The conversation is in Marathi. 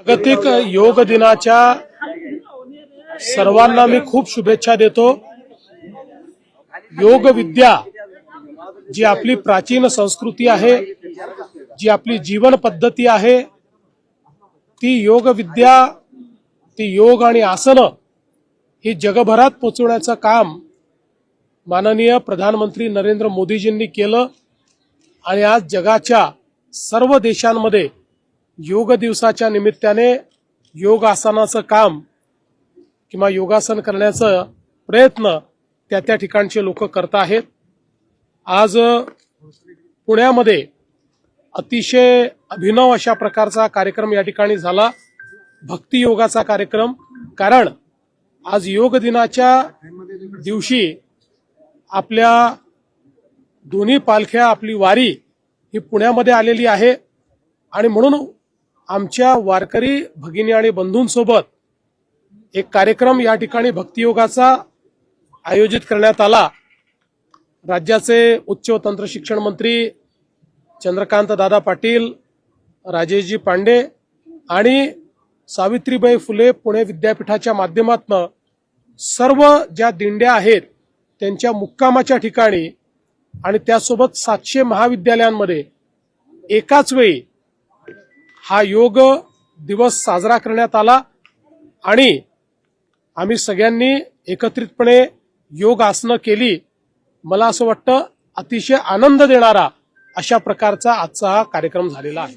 जागतिक योग दिनाच्या सर्वांना मी खूप शुभेच्छा देतो। योग विद्या जी आपली प्राचीन संस्कृती आहे, जी आपली जीवन पद्धती आहे, ती योग विद्या, ती योग आणि आसन ही जगभरात पोहोचवण्याचं काम माननीय प्रधानमंत्री नरेंद्र मोदीजींनी केलं आणि आज जगाच्या सर्व देशांमध्ये योग दिवसाच्या निमित्ताने योग आसनाचं काम किंवा योगासन करण्याचा प्रयत्न त्या ठिकाणचे लोक करत आहेत। आज पुण्यामध्ये अतिशय अभिनव अशा प्रकारचा कार्यक्रम या ठिकाणी झाला, भक्ती योगाचा कार्यक्रम। कारण आज योग दिनाच्या दिवशी आपल्या दोन्ही पालख्या, आपली वारी ही पुण्यामध्ये आलेली आहे आणि म्हणून आमच्या वारकरी भगिनी आणि बंधूंसोबत एक कार्यक्रम या ठिकाणी भक्तियोगाचा आयोजित करण्यात आला। राज्याचे उच्च व तंत्र शिक्षण मंत्री चंद्रकांत दादा पाटील, राजेशजी पांडे आणि सावित्रीबाई फुले पुणे विद्यापीठाच्या माध्यमातून सर्व ज्या दिंड्या आहेत त्यांच्या मुक्कामाच्या ठिकाणी आणि त्यासोबत 700 महाविद्यालयांमध्ये एकाच वेळी हा योग दिवस साजरा करण्यात आला आणि आम्ही सगळ्यांनी एकत्रितपणे योग आसनं केली। मला असं वाटतं अतिशय आनंद देणारा अशा प्रकारचा आजचा हा कार्यक्रम झालेला आहे।